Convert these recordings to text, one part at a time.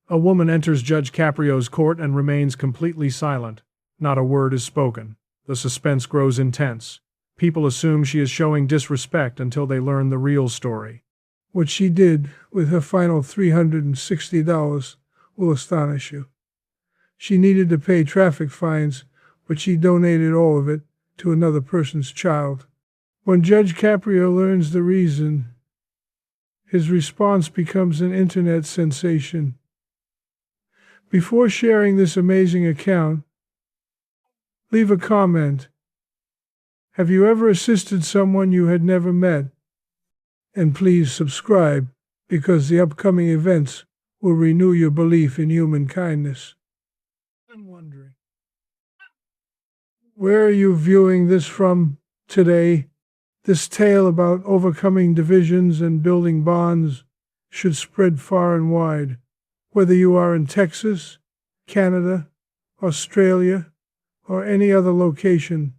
A woman enters Judge Caprio's court and remains completely silent. Not a word is spoken. The suspense grows intense. People assume she is showing disrespect until they learn the real story. What she did with her final $360 will astonish you. She needed to pay traffic fines, but she donated all of it to another person's child. When Judge Caprio learns the reason, his response becomes an internet sensation. Before sharing this amazing account, leave a comment. Have you ever assisted someone you had never met? And please subscribe, because the upcoming events will renew your belief in human kindness. I'm wondering, where are you viewing this from today? This tale about overcoming divisions and building bonds should spread far and wide. Whether you are in Texas, Canada, Australia, or any other location,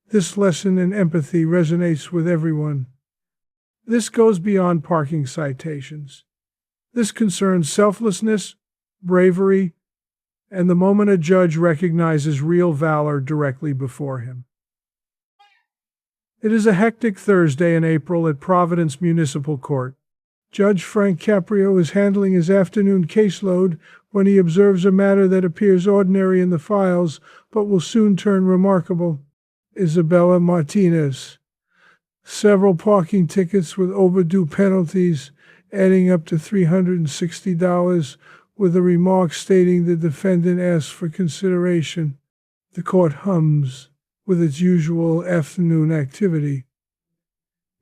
this lesson in empathy resonates with everyone. This goes beyond parking citations. This concerns selflessness, bravery, and the moment a judge recognizes real valor directly before him. It is a hectic Thursday in April at Providence Municipal Court. Judge Frank Caprio is handling his afternoon caseload when he observes a matter that appears ordinary in the files but will soon turn remarkable. Isabella Martinez. Several parking tickets with overdue penalties adding up to $360, with a remark stating the defendant asked for consideration. The court hums with its usual afternoon activity.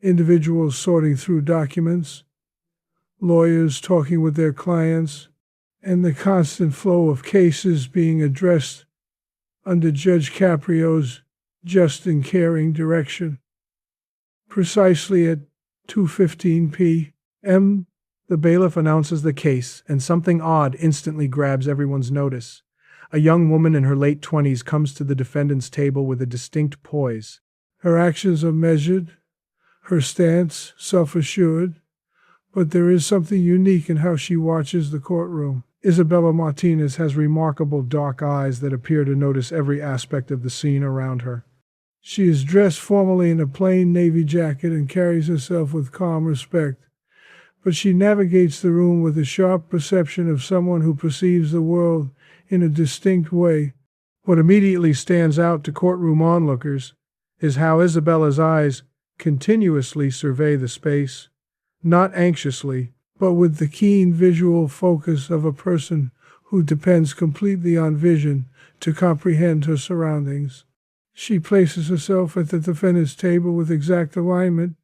Individuals sorting through documents, lawyers talking with their clients, and the constant flow of cases being addressed under Judge Caprio's just and caring direction. Precisely at 2:15 p.m., the bailiff announces the case, and something odd instantly grabs everyone's notice. A young woman in her late 20s comes to the defendant's table with a distinct poise. Her actions are measured, her stance self-assured, but there is something unique in how she watches the courtroom. Isabella Martinez has remarkable dark eyes that appear to notice every aspect of the scene around her. She is dressed formally in a plain navy jacket and carries herself with calm respect, but she navigates the room with a sharp perception of someone who perceives the world in a distinct way. What immediately stands out to courtroom onlookers is how Isabella's eyes continuously survey the space, not anxiously, but with the keen visual focus of a person who depends completely on vision to comprehend her surroundings. She places herself at the defendant's table with exact alignment,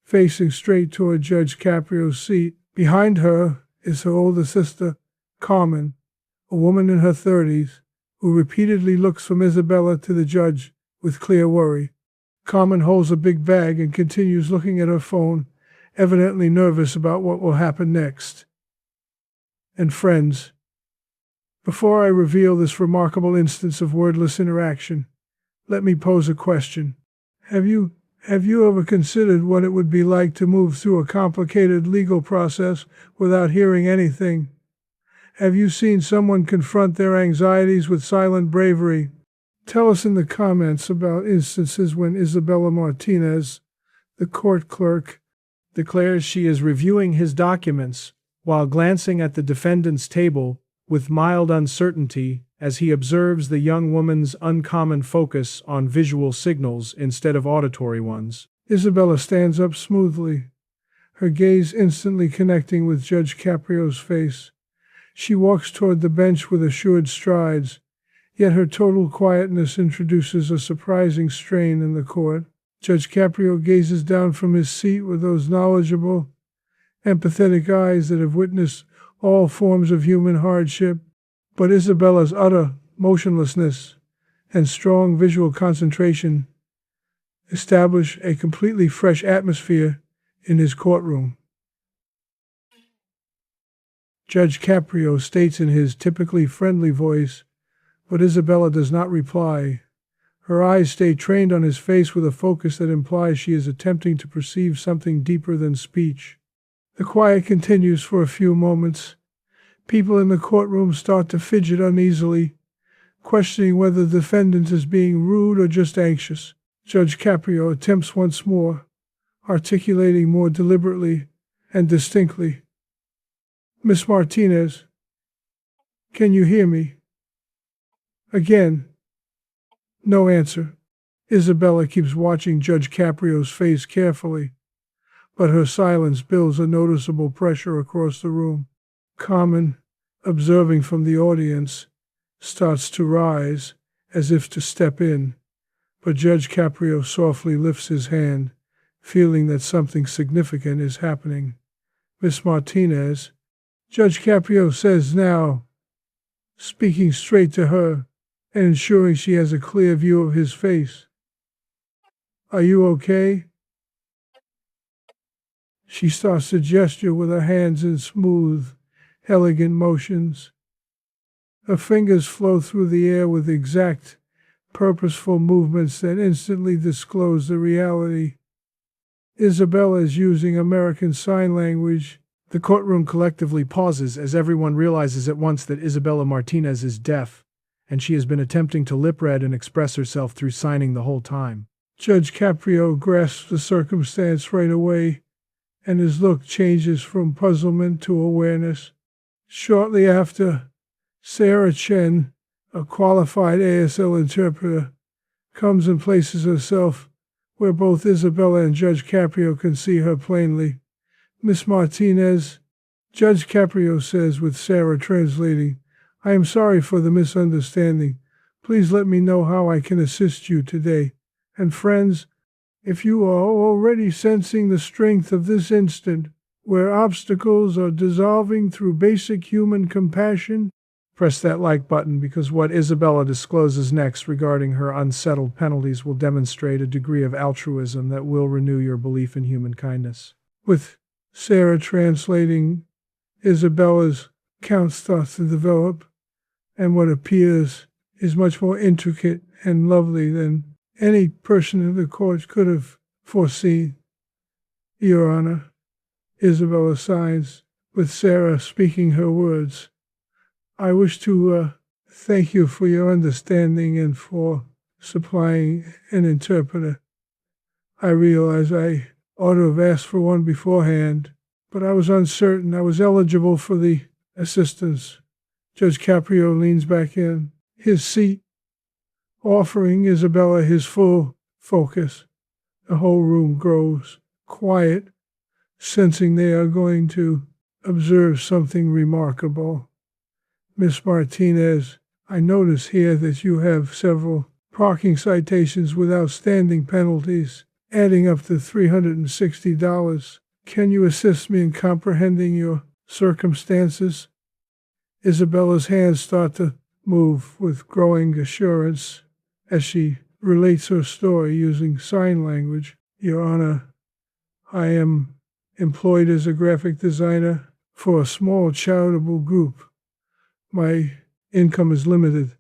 facing straight toward Judge Caprio's seat. Behind her is her older sister, Carmen, a woman in her 30s, who repeatedly looks from Isabella to the judge with clear worry. Carmen holds a big bag and continues looking at her phone, evidently nervous about what will happen next. And friends, before I reveal this remarkable instance of wordless interaction, let me pose a question. Have you ever considered what it would be like to move through a complicated legal process without hearing anything? Have you seen someone confront their anxieties with silent bravery? Tell us in the comments about instances when Isabella Martinez, the court clerk, declares she is reviewing his documents while glancing at the defendant's table with mild uncertainty as he observes the young woman's uncommon focus on visual signals instead of auditory ones. Isabella stands up smoothly, her gaze instantly connecting with Judge Caprio's face. She walks toward the bench with assured strides, yet her total quietness introduces a surprising strain in the court. Judge Caprio gazes down from his seat with those knowledgeable, empathetic eyes that have witnessed all forms of human hardship. But Isabella's utter motionlessness and strong visual concentration establish a completely fresh atmosphere in his courtroom. Judge Caprio states in his typically friendly voice, but Isabella does not reply. Her eyes stay trained on his face with a focus that implies she is attempting to perceive something deeper than speech. The quiet continues for a few moments, People in the courtroom start to fidget uneasily, questioning whether the defendant is being rude or just anxious. Judge Caprio attempts once more, articulating more deliberately and distinctly. Miss Martinez, can you hear me? Again, no answer. Isabella keeps watching Judge Caprio's face carefully, but her silence builds a noticeable pressure across the room. Carmen, observing from the audience, starts to rise as if to step in, but Judge Caprio softly lifts his hand, feeling that something significant is happening. Miss Martinez, Judge Caprio says now, speaking straight to her and ensuring she has a clear view of his face. Are you okay? She starts to gesture with her hands in smooth, elegant motions. Her fingers flow through the air with exact, purposeful movements that instantly disclose the reality. Isabella is using American Sign Language. The courtroom collectively pauses as everyone realizes at once that Isabella Martinez is deaf, and she has been attempting to lip-read and express herself through signing the whole time. Judge Caprio grasps the circumstance right away, and his look changes from puzzlement to awareness. Shortly after, Sarah Chen, a qualified ASL interpreter, comes and places herself where both Isabella and Judge Caprio can see her plainly. Miss Martinez, Judge Caprio says with Sarah translating, I am sorry for the misunderstanding. Please let me know how I can assist you today. And friends, if you are already sensing the strength of this instant, where obstacles are dissolving through basic human compassion, press that like button because what Isabella discloses next regarding her unsettled penalties will demonstrate a degree of altruism that will renew your belief in human kindness. With Sarah translating, Isabella's account starts to develop, and what appears is much more intricate and lovely than any person in the court could have foreseen. Your Honor, Isabella signs, with Sarah speaking her words. I wish to thank you for your understanding and for supplying an interpreter. I realize I ought to have asked for one beforehand, but I was uncertain I was eligible for the assistance. Judge Caprio leans back in his seat, offering Isabella his full focus. The whole room grows quiet, sensing they are going to observe something remarkable. Miss Martinez, I notice here that you have several parking citations with outstanding penalties, adding up to $360. Can you assist me in comprehending your circumstances? Isabella's hands start to move with growing assurance as she relates her story using sign language. Your Honor, I am employed as a graphic designer for a small charitable group. My income is limited,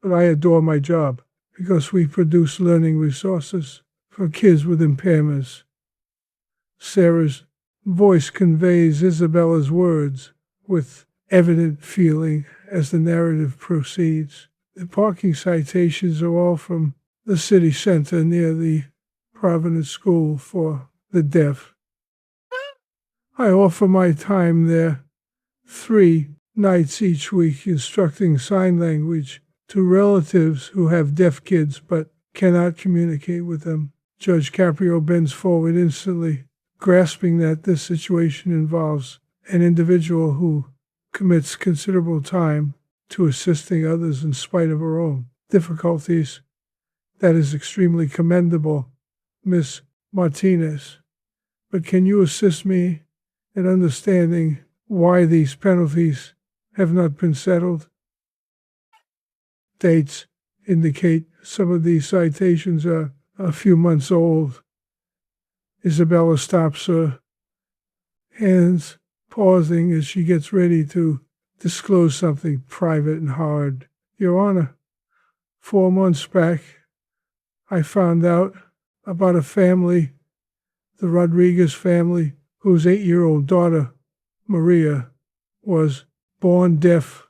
but I adore my job because we produce learning resources for kids with impairments. Sarah's voice conveys Isabella's words with evident feeling as the narrative proceeds. The parking citations are all from the city center near the Providence School for the Deaf. I offer my time there 3 nights each week instructing sign language to relatives who have deaf kids but cannot communicate with them. Judge Caprio bends forward instantly, grasping that this situation involves an individual who commits considerable time to assisting others in spite of her own difficulties. That is extremely commendable, Miss Martinez. But can you assist me in understanding why these penalties have not been settled? Dates indicate some of these citations are a few months old. Isabella stops her hands, pausing as she gets ready to disclose something private and hard. Your Honor, 4 months back, I found out about a family, the Rodriguez family, whose 8-year-old daughter, Maria, was born deaf.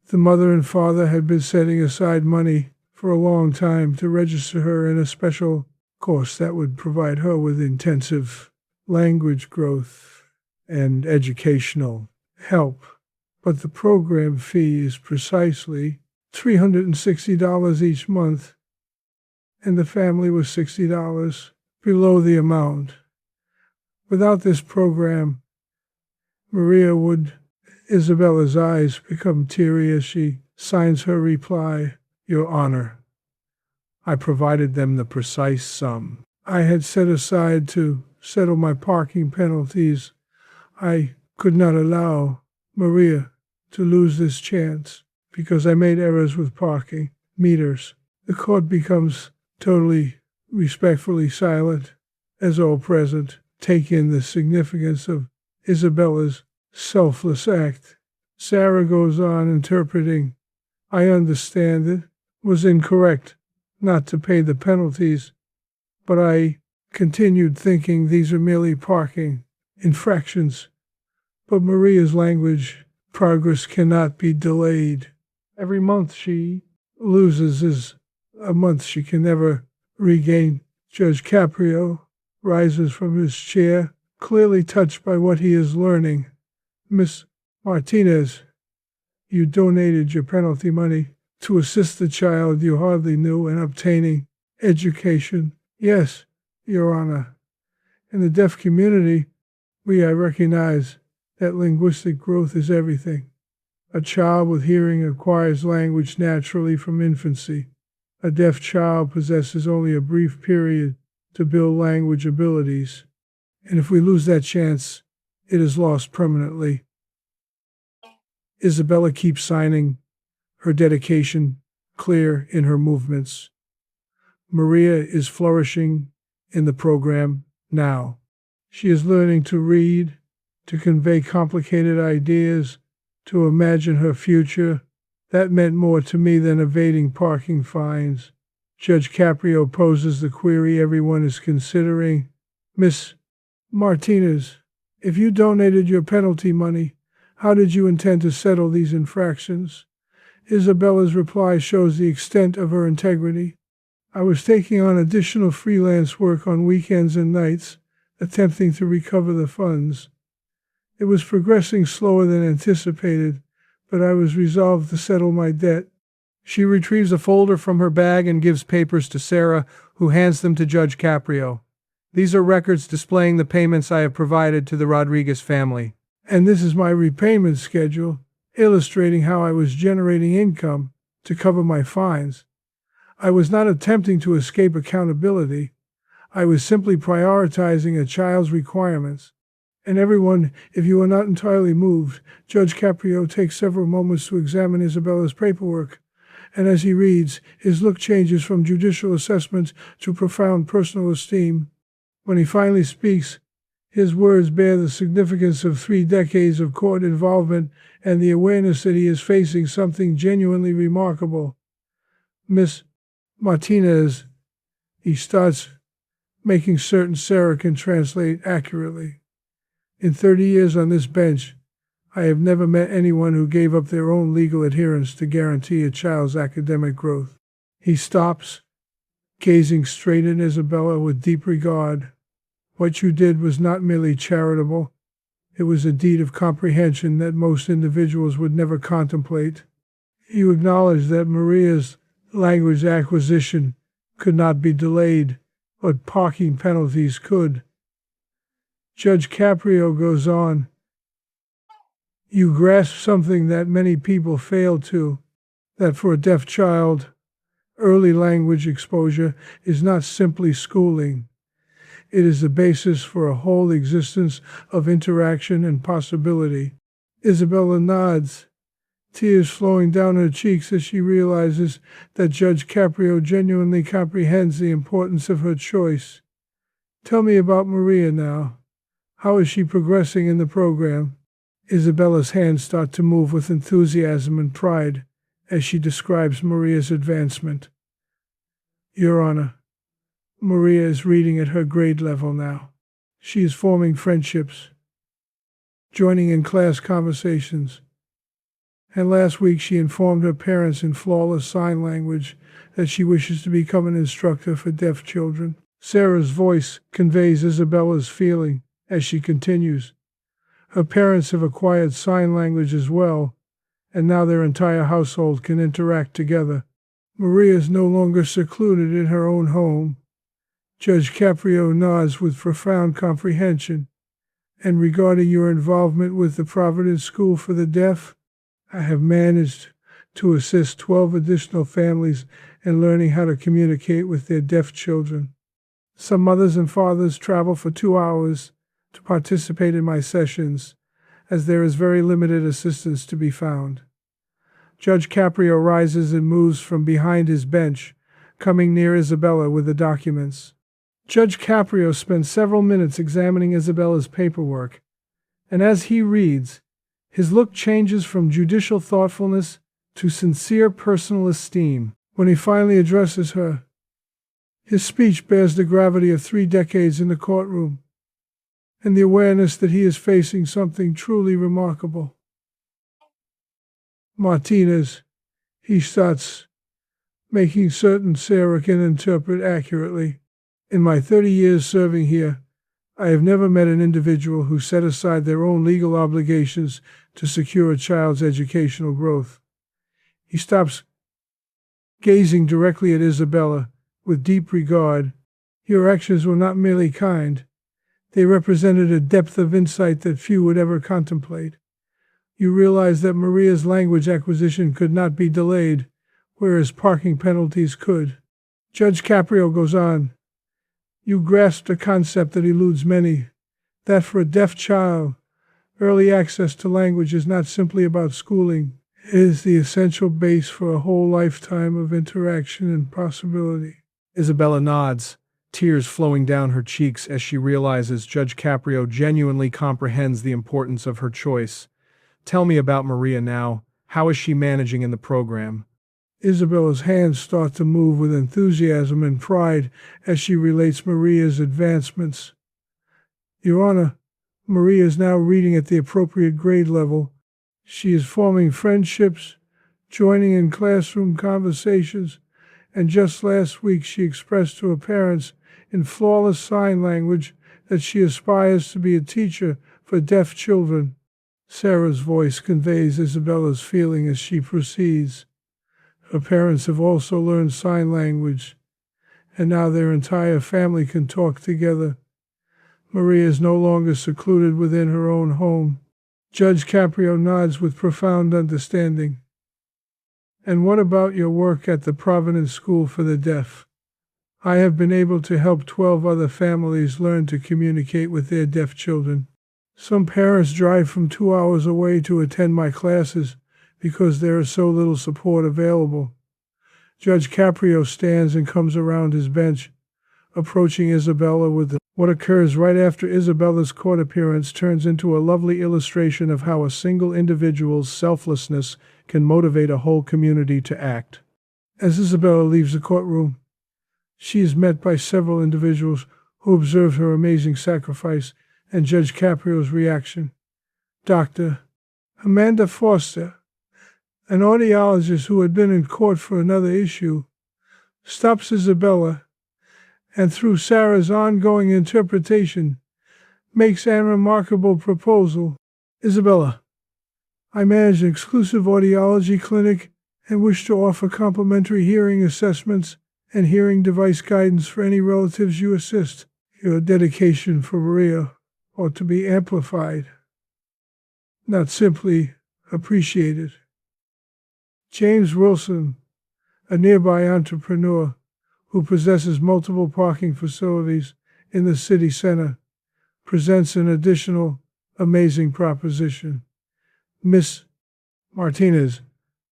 The mother and father had been setting aside money for a long time to register her in a special course that would provide her with intensive language growth and educational help. But the program fee is precisely $360 each month, and the family was $60 below the amount. Without this program, Maria would. Isabella's eyes become teary as she signs her reply. Your Honor, I provided them the precise sum I had set aside to settle my parking penalties. I could not allow Maria to lose this chance because I made errors with parking meters. The court becomes totally respectfully silent as all present take in the significance of Isabella's selfless act. Sarah goes on interpreting. I understand it was incorrect not to pay the penalties, but I continued thinking these are merely parking infractions. But Maria's language progress cannot be delayed. Every month she loses is a month she can never regain. Judge Caprio rises from his chair, clearly touched by what he is learning. Miss Martinez, you donated your penalty money to assist the child you hardly knew in obtaining education. Yes, Your Honor. In the deaf community, I recognize that linguistic growth is everything. A child with hearing acquires language naturally from infancy. A deaf child possesses only a brief period to build language abilities, and if we lose that chance, it is lost permanently. Isabella keeps signing, her dedication clear in her movements. Maria is flourishing in the program now. She is learning to read, to convey complicated ideas, to imagine her future. That meant more to me than evading parking fines. Judge Caprio poses the query everyone is considering. Miss Martinez, if you donated your penalty money, how did you intend to settle these infractions? Isabella's reply shows the extent of her integrity. I was taking on additional freelance work on weekends and nights, attempting to recover the funds. It was progressing slower than anticipated, but I was resolved to settle my debt. She retrieves a folder from her bag and gives papers to Sarah, who hands them to Judge Caprio. These are records displaying the payments I have provided to the Rodriguez family. And this is my repayment schedule, illustrating how I was generating income to cover my fines. I was not attempting to escape accountability. I was simply prioritizing a child's requirements. And everyone, if you are not entirely moved, Judge Caprio takes several moments to examine Isabella's paperwork. And as he reads, his look changes from judicial assessment to profound personal esteem. When he finally speaks, his words bear the significance of 3 decades of court involvement and the awareness that he is facing something genuinely remarkable. Miss Martinez, he starts, making certain Sarah can translate accurately. In 30 years on this bench, I have never met anyone who gave up their own legal adherence to guarantee a child's academic growth. He stops, gazing straight at Isabella with deep regard. What you did was not merely charitable. It was a deed of comprehension that most individuals would never contemplate. You acknowledge that Maria's language acquisition could not be delayed, but parking penalties could. Judge Caprio goes on. You grasp something that many people fail to, that for a deaf child, early language exposure is not simply schooling. It is the basis for a whole existence of interaction and possibility. Isabella nods, tears flowing down her cheeks as she realizes that Judge Caprio genuinely comprehends the importance of her choice. Tell me about Maria now. How is she progressing in the program? Isabella's hands start to move with enthusiasm and pride as she describes Maria's advancement. Your Honor, Maria is reading at her grade level now. She is forming friendships, joining in class conversations. And last week she informed her parents in flawless sign language that she wishes to become an instructor for deaf children. Sarah's voice conveys Isabella's feeling as she continues. Her parents have acquired sign language as well, and now their entire household can interact together. Maria is no longer secluded in her own home. Judge Caprio nods with profound comprehension. And regarding your involvement with the Providence School for the Deaf, I have managed to assist 12 additional families in learning how to communicate with their deaf children. Some mothers and fathers travel for 2 hours to participate in my sessions, as there is very limited assistance to be found. Judge Caprio rises and moves from behind his bench, coming near Isabella with the documents. Judge Caprio spends several minutes examining Isabella's paperwork, and as he reads, his look changes from judicial thoughtfulness to sincere personal esteem. When he finally addresses her, his speech bears the gravity of 3 decades in the courtroom, and the awareness that he is facing something truly remarkable. Martinez, he starts, making certain Sarah can interpret accurately. In my 30 years serving here, I have never met an individual who set aside their own legal obligations to secure a child's educational growth. He stops, gazing directly at Isabella with deep regard. Your actions were not merely kind. They represented a depth of insight that few would ever contemplate. You realized that Maria's language acquisition could not be delayed, whereas parking penalties could. Judge Caprio goes on. You grasped a concept that eludes many, that for a deaf child, early access to language is not simply about schooling. It is the essential base for a whole lifetime of interaction and possibility. Isabella nods, tears flowing down her cheeks as she realizes Judge Caprio genuinely comprehends the importance of her choice. Tell me about Maria now. How is she managing in the program? Isabella's hands start to move with enthusiasm and pride as she relates Maria's advancements. Your Honor, Maria is now reading at the appropriate grade level. She is forming friendships, joining in classroom conversations, and just last week she expressed to her parents in flawless sign language that she aspires to be a teacher for deaf children. Sarah's voice conveys Isabella's feeling as she proceeds. Her parents have also learned sign language, and now their entire family can talk together. Maria is no longer secluded within her own home. Judge Caprio nods with profound understanding. And what about your work at the Providence School for the Deaf? I have been able to help 12 other families learn to communicate with their deaf children. Some parents drive from 2 hours away to attend my classes because there is so little support available. Judge Caprio stands and comes around his bench, approaching Isabella with what occurs right after Isabella's court appearance turns into a lovely illustration of how a single individual's selflessness can motivate a whole community to act. As Isabella leaves the courtroom, she is met by several individuals who observe her amazing sacrifice and Judge Caprio's reaction. Dr. Amanda Foster, an audiologist who had been in court for another issue, stops Isabella and through Sarah's ongoing interpretation, makes an remarkable proposal. Isabella, I manage an exclusive audiology clinic and wish to offer complimentary hearing assessments and hearing device guidance for any relatives you assist. Your dedication for Maria ought to be amplified, not simply appreciated. James Wilson, a nearby entrepreneur who possesses multiple parking facilities in the city center, presents an additional amazing proposition. Miss Martinez,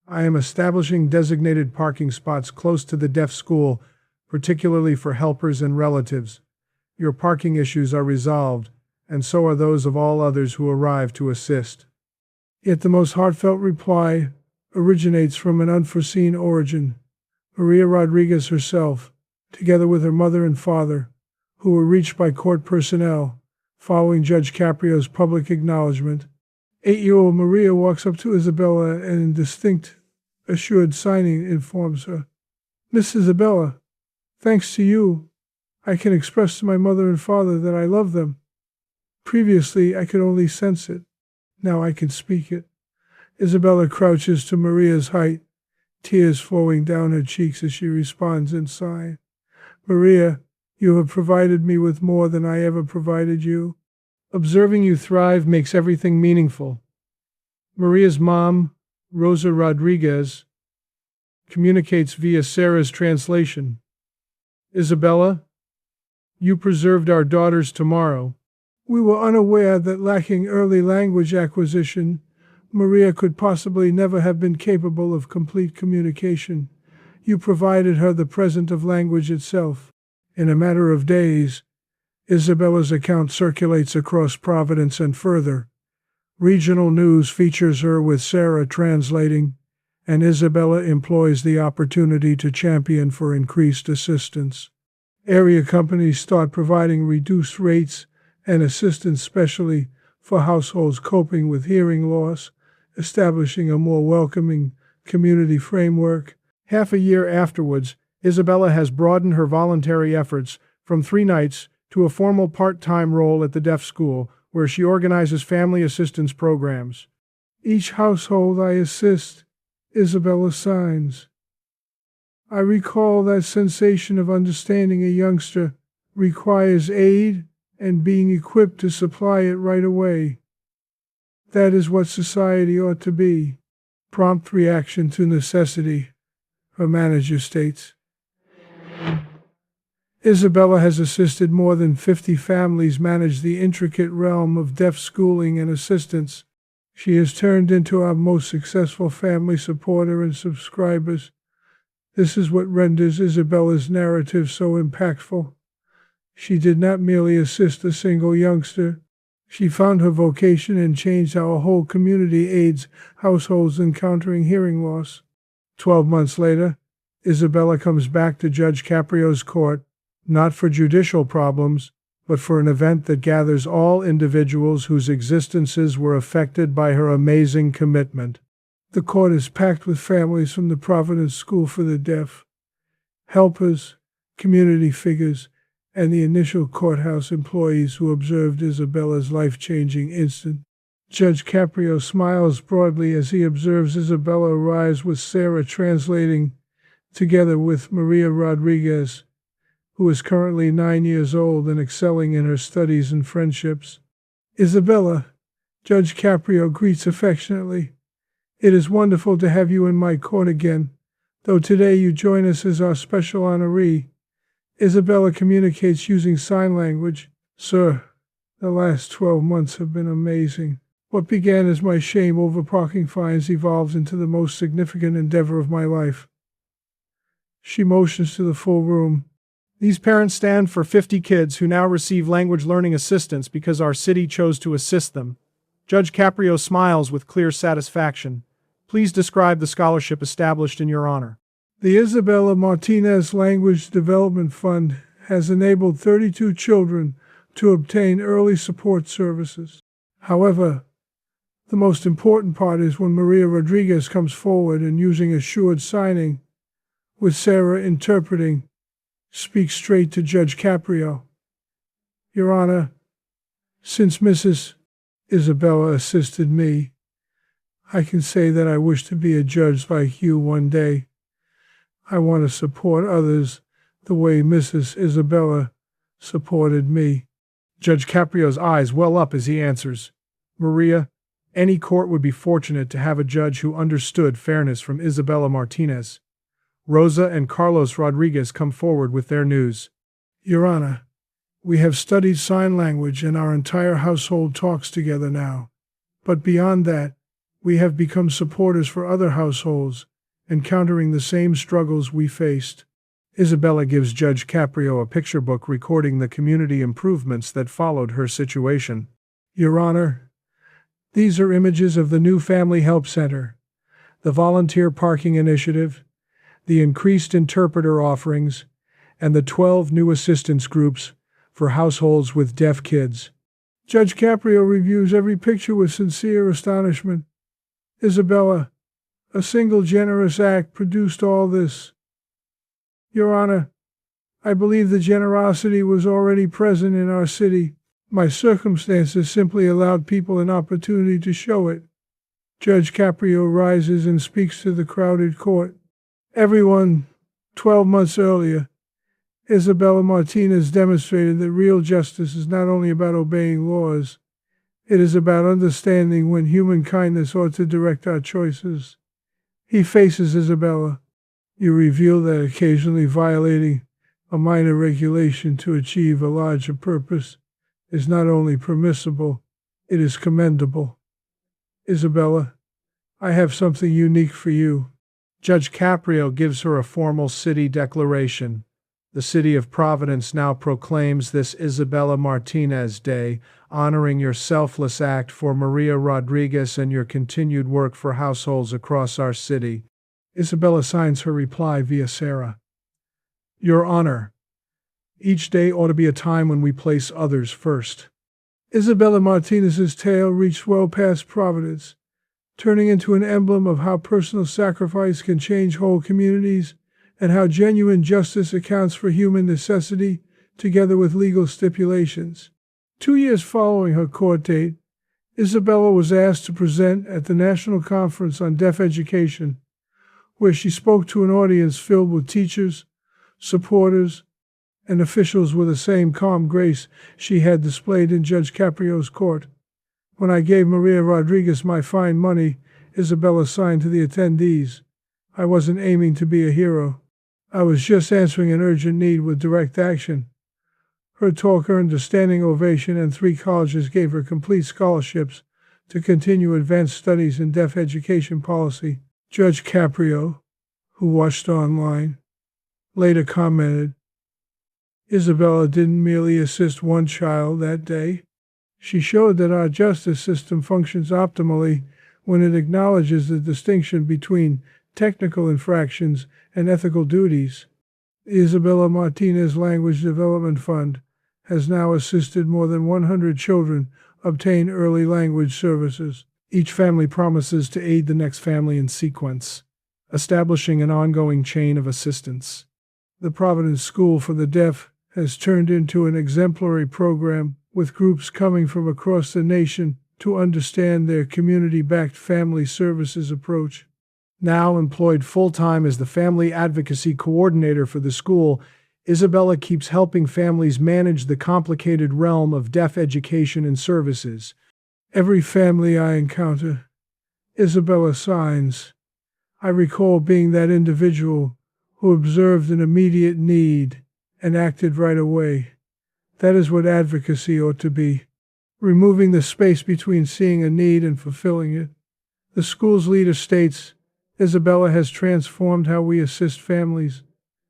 I am establishing designated parking spots close to the deaf school, particularly for helpers and relatives. Your parking issues are resolved, and so are those of all others who arrive to assist. Yet the most heartfelt reply originates from an unforeseen origin. Maria Rodriguez herself, together with her mother and father, who were reached by court personnel following Judge Caprio's public acknowledgement, 8-year-old Maria walks up to Isabella and in distinct, assured signing informs her, "Miss Isabella, thanks to you, I can express to my mother and father that I love them. Previously, I could only sense it. Now I can speak it." Isabella crouches to Maria's height, tears flowing down her cheeks as she responds in sign. "Maria, you have provided me with more than I ever provided you." Observing you thrive makes everything meaningful. Maria's mom, Rosa Rodriguez, communicates via Sarah's translation. "Isabella, you preserved our daughter's tomorrow." We were unaware that lacking early language acquisition, Maria could possibly never have been capable of complete communication. You provided her the present of language itself. In a matter of days, Isabella's account circulates across Providence and further. Regional news features her with Sarah translating, and Isabella employs the opportunity to champion for increased assistance. Area companies start providing reduced rates and assistance specially for households coping with hearing loss, establishing a more welcoming community framework. Half a year afterwards, Isabella has broadened her voluntary efforts from 3 nights to a formal part-time role at the deaf school, where she organizes family assistance programs. "Each household I assist," Isabella signs. "I recall that sensation of understanding a youngster requires aid and being equipped to supply it right away. That is what society ought to be." Prompt reaction to necessity, her manager states. Isabella has assisted more than 50 families manage the intricate realm of deaf schooling and assistance. She has turned into our most successful family supporter and subscribers. This is what renders Isabella's narrative so impactful. She did not merely assist a single youngster. She found her vocation and changed how a whole community aids households encountering hearing loss. 12 months later, Isabella comes back to Judge Caprio's court, not for judicial problems, but for an event that gathers all individuals whose existences were affected by her amazing commitment. The court is packed with families from the Providence School for the Deaf, helpers, community figures, and the initial courthouse employees who observed Isabella's life-changing instant. Judge Caprio smiles broadly as he observes Isabella arrive with Sarah translating, together with Maria Rodriguez, who is currently 9 years old and excelling in her studies and friendships. "Isabella," Judge Caprio greets affectionately, "it is wonderful to have you in my court again, though today you join us as our special honoree." Isabella communicates using sign language. "Sir, the last 12 months have been amazing. What began as my shame over parking fines evolved into the most significant endeavor of my life." She motions to the full room. These parents stand for 50 kids who now receive language learning assistance because our city chose to assist them. Judge Caprio smiles with clear satisfaction. Please describe the scholarship established in your honor. The Isabella Martinez Language Development Fund has enabled 32 children to obtain early support services. However, the most important part is when Maria Rodriguez comes forward and using assured signing, with Sarah interpreting, speaks straight to Judge Caprio. "Your Honor, since Mrs. Isabella assisted me, I can say that I wish to be a judge like you one day. I want to support others the way Mrs. Isabella supported me." Judge Caprio's eyes well up as he answers, "Maria, any court would be fortunate to have a judge who understood fairness from Isabella Martinez." Rosa and Carlos Rodriguez come forward with their news. "Your Honor, we have studied sign language and our entire household talks together now. But beyond that, we have become supporters for other households, encountering the same struggles we faced." Isabella gives Judge Caprio a picture book recording the community improvements that followed her situation. "Your Honor, these are images of the new Family Help Center, the volunteer parking initiative, the increased interpreter offerings, and the 12 new assistance groups for households with deaf kids. Judge Caprio reviews every picture with sincere astonishment. Isabella, a single generous act produced all this. Your Honor, I believe the generosity was already present in our city. My circumstances simply allowed people an opportunity to show it. Judge Caprio rises and speaks to the crowded court. Everyone, 12 months earlier, Isabella Martinez demonstrated that real justice is not only about obeying laws, it is about understanding when human kindness ought to direct our choices. He faces Isabella. You reveal that occasionally violating a minor regulation to achieve a larger purpose is not only permissible, it is commendable. Isabella, I have something unique for you. Judge Caprio gives her a formal city declaration. The city of Providence now proclaims this Isabella Martinez Day, honoring your selfless act for Maria Rodriguez and your continued work for households across our city. Isabella signs her reply via Sarah. Your Honor, each day ought to be a time when we place others first. Isabella Martinez's tale reached well past Providence, turning into an emblem of how personal sacrifice can change whole communities and how genuine justice accounts for human necessity together with legal stipulations. 2 years following her court date, Isabella was asked to present at the National Conference on Deaf Education, where she spoke to an audience filled with teachers, supporters, and officials with the same calm grace she had displayed in Judge Caprio's court. When I gave Maria Rodriguez my fine money, Isabella signed to the attendees. I wasn't aiming to be a hero. I was just answering an urgent need with direct action. Her talk earned a standing ovation, and 3 colleges gave her complete scholarships to continue advanced studies in deaf education policy. Judge Caprio, who watched online, later commented, Isabella didn't merely assist one child that day. She showed that our justice system functions optimally when it acknowledges the distinction between technical infractions and ethical duties. The Isabella Martinez Language Development Fund has now assisted more than 100 children obtain early language services. Each family promises to aid the next family in sequence, establishing an ongoing chain of assistance. The Providence School for the Deaf has turned into an exemplary program, with groups coming from across the nation to understand their community-backed family services approach. Now employed full-time as the family advocacy coordinator for the school, Isabella keeps helping families manage the complicated realm of deaf education and services. Every family I encounter, Isabella signs. I recall being that individual who observed an immediate need and acted right away. That is what advocacy ought to be, removing the space between seeing a need and fulfilling it. The school's leader states, Isabella has transformed how we assist families.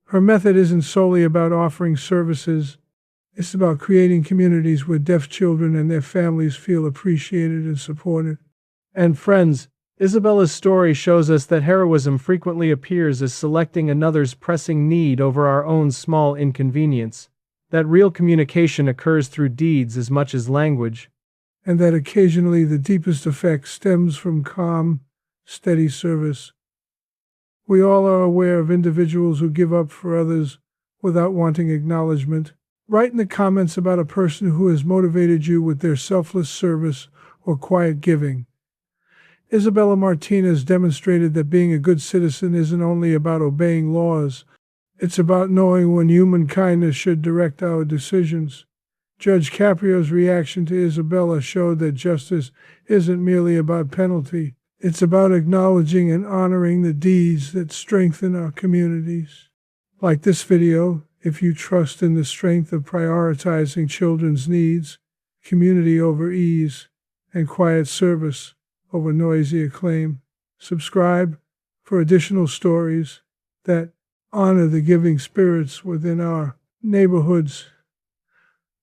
Her method isn't solely about offering services. It's about creating communities where deaf children and their families feel appreciated and supported. And friends, Isabella's story shows us that heroism frequently appears as selecting another's pressing need over our own small inconvenience, that real communication occurs through deeds as much as language, and that occasionally the deepest effect stems from calm, steady service. We all are aware of individuals who give up for others without wanting acknowledgement. Write in the comments about a person who has motivated you with their selfless service or quiet giving. Isabella Martinez demonstrated that being a good citizen isn't only about obeying laws, it's about knowing when human kindness should direct our decisions. Judge Caprio's reaction to Isabella showed that justice isn't merely about penalty. It's about acknowledging and honoring the deeds that strengthen our communities. Like this video, if you trust in the strength of prioritizing children's needs, community over ease, and quiet service over noisy acclaim, subscribe for additional stories that honor the giving spirits within our neighborhoods,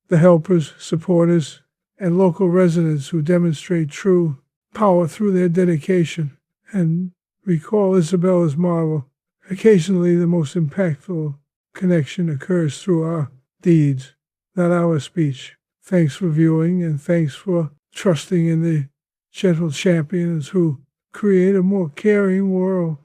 the helpers, supporters, and local residents who demonstrate true power through their dedication. And recall Isabella's marvel. Occasionally the most impactful connection occurs through our deeds, not our speech. Thanks for viewing, and thanks for trusting in the gentle champions who create a more caring world.